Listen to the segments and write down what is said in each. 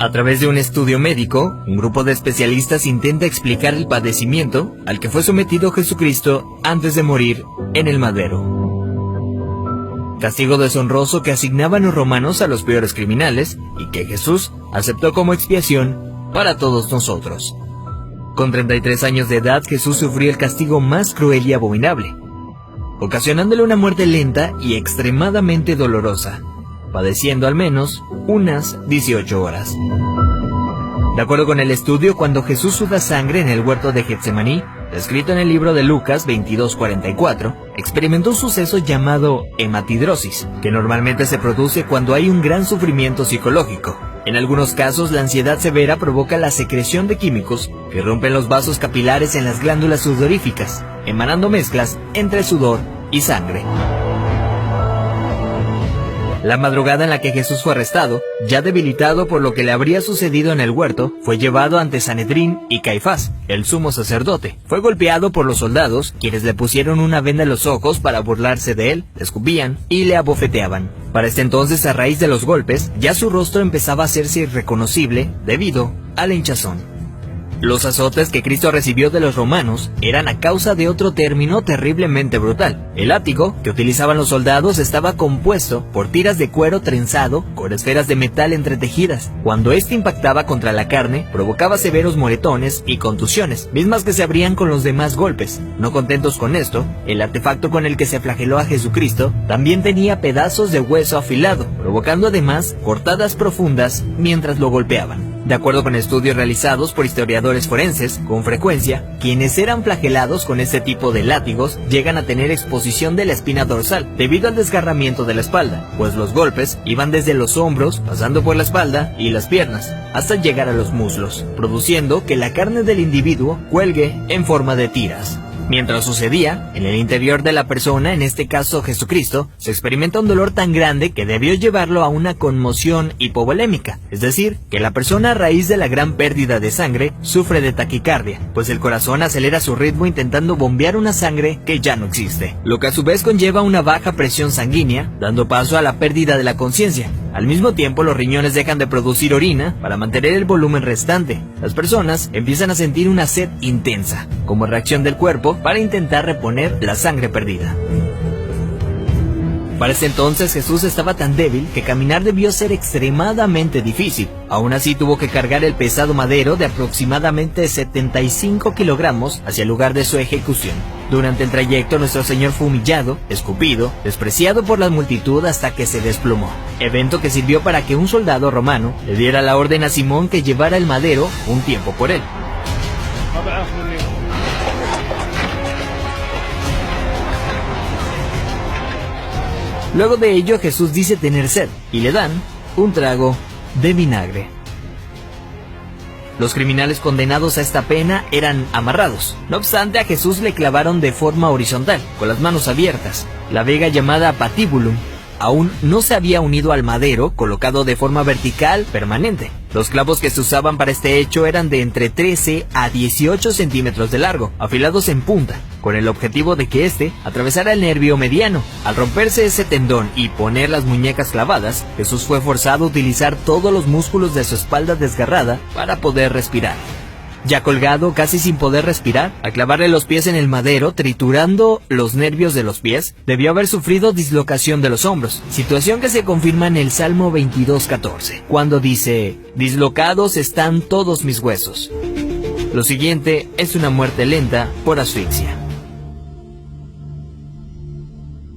A través de un estudio médico, un grupo de especialistas intenta explicar el padecimiento al que fue sometido Jesucristo antes de morir en el madero. Castigo deshonroso que asignaban los romanos a los peores criminales y que Jesús aceptó como expiación para todos nosotros. Con 33 años de edad, Jesús sufrió el castigo más cruel y abominable, ocasionándole una muerte lenta y extremadamente dolorosa, padeciendo al menos unas 18 horas. De acuerdo con el estudio, cuando Jesús suda sangre en el huerto de Getsemaní, descrito en el libro de Lucas 22:44, experimentó un suceso llamado hematidrosis, que normalmente se produce cuando hay un gran sufrimiento psicológico. En algunos casos, la ansiedad severa provoca la secreción de químicos que rompen los vasos capilares en las glándulas sudoríficas, emanando mezclas entre sudor y sangre. La madrugada en la que Jesús fue arrestado, ya debilitado por lo que le habría sucedido en el huerto, fue llevado ante Sanedrín y Caifás, el sumo sacerdote. Fue golpeado por los soldados, quienes le pusieron una venda en los ojos para burlarse de él, le escupían y le abofeteaban. Para este entonces, a raíz de los golpes, ya su rostro empezaba a hacerse irreconocible debido a la hinchazón. Los azotes que Cristo recibió de los romanos eran a causa de otro término terriblemente brutal. El látigo que utilizaban los soldados estaba compuesto por tiras de cuero trenzado con esferas de metal entretejidas. Cuando este impactaba contra la carne, provocaba severos moretones y contusiones, mismas que se abrían con los demás golpes. No contentos con esto, el artefacto con el que se flageló a Jesucristo también tenía pedazos de hueso afilado, provocando además cortadas profundas mientras lo golpeaban. De acuerdo con estudios realizados por historiadores forenses, con frecuencia, quienes eran flagelados con este tipo de látigos llegan a tener exposición de la espina dorsal debido al desgarramiento de la espalda, pues los golpes iban desde los hombros, pasando por la espalda y las piernas, hasta llegar a los muslos, produciendo que la carne del individuo cuelgue en forma de tiras. Mientras sucedía, en el interior de la persona, en este caso Jesucristo, se experimenta un dolor tan grande que debió llevarlo a una conmoción hipovolémica, es decir, que la persona a raíz de la gran pérdida de sangre sufre de taquicardia, pues el corazón acelera su ritmo intentando bombear una sangre que ya no existe, lo que a su vez conlleva una baja presión sanguínea, dando paso a la pérdida de la conciencia. Al mismo tiempo, los riñones dejan de producir orina para mantener el volumen restante. Las personas empiezan a sentir una sed intensa, como reacción del cuerpo para intentar reponer la sangre perdida. Para ese entonces Jesús estaba tan débil que caminar debió ser extremadamente difícil. Aún así tuvo que cargar el pesado madero de aproximadamente 75 kilogramos hacia el lugar de su ejecución. Durante el trayecto nuestro Señor fue humillado, escupido, despreciado por la multitud hasta que se desplomó. Evento que sirvió para que un soldado romano le diera la orden a Simón que llevara el madero un tiempo por él. Luego de ello, Jesús dice tener sed, y le dan un trago de vinagre. Los criminales condenados a esta pena eran amarrados. No obstante, a Jesús le clavaron de forma horizontal, con las manos abiertas. La viga llamada patíbulum aún no se había unido al madero, colocado de forma vertical permanente. Los clavos que se usaban para este hecho eran de entre 13 a 18 centímetros de largo, afilados en punta, con el objetivo de que éste atravesara el nervio mediano. Al romperse ese tendón y poner las muñecas clavadas, Jesús fue forzado a utilizar todos los músculos de su espalda desgarrada para poder respirar. Ya colgado, casi sin poder respirar, al clavarle los pies en el madero, triturando los nervios de los pies, debió haber sufrido dislocación de los hombros, situación que se confirma en el Salmo 22:14, cuando dice: «Dislocados están todos mis huesos». Lo siguiente es una muerte lenta por asfixia.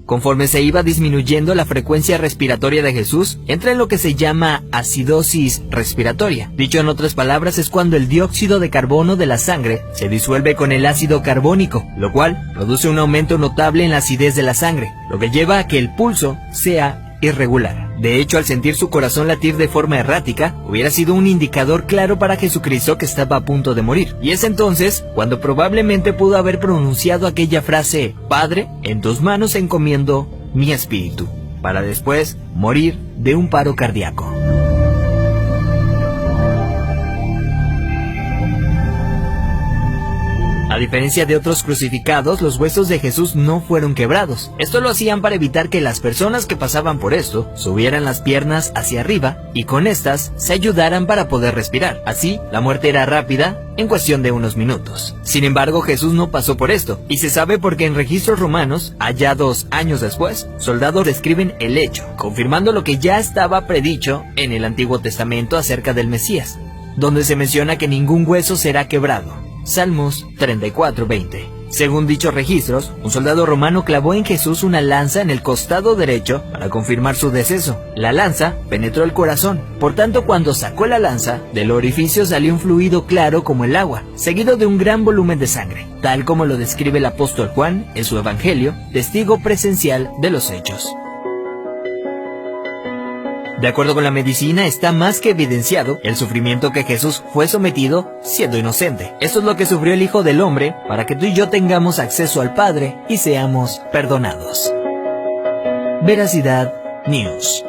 Conforme se iba disminuyendo la frecuencia respiratoria de Jesús, entra en lo que se llama acidosis respiratoria. Dicho en otras palabras, es cuando el dióxido de carbono de la sangre se disuelve con el ácido carbónico, lo cual produce un aumento notable en la acidez de la sangre, lo que lleva a que el pulso sea irregular. De hecho, al sentir su corazón latir de forma errática, hubiera sido un indicador claro para Jesucristo que estaba a punto de morir. Y es entonces cuando probablemente pudo haber pronunciado aquella frase: «Padre, en tus manos encomiendo mi espíritu», para después morir de un paro cardíaco. A diferencia de otros crucificados, los huesos de Jesús no fueron quebrados. Esto lo hacían para evitar que las personas que pasaban por esto subieran las piernas hacia arriba y con estas se ayudaran para poder respirar. Así, la muerte era rápida en cuestión de unos minutos. Sin embargo, Jesús no pasó por esto, y se sabe porque en registros romanos, hallados años después, soldados describen el hecho, confirmando lo que ya estaba predicho en el Antiguo Testamento acerca del Mesías, donde se menciona que ningún hueso será quebrado. Salmos 34:20. Según dichos registros, un soldado romano clavó en Jesús una lanza en el costado derecho para confirmar su deceso. La lanza penetró el corazón, por tanto cuando sacó la lanza, del orificio salió un fluido claro como el agua, seguido de un gran volumen de sangre, tal como lo describe el apóstol Juan en su Evangelio, testigo presencial de los hechos. De acuerdo con la medicina, está más que evidenciado el sufrimiento que Jesús fue sometido siendo inocente. Esto es lo que sufrió el Hijo del Hombre para que tú y yo tengamos acceso al Padre y seamos perdonados. Veracidad News.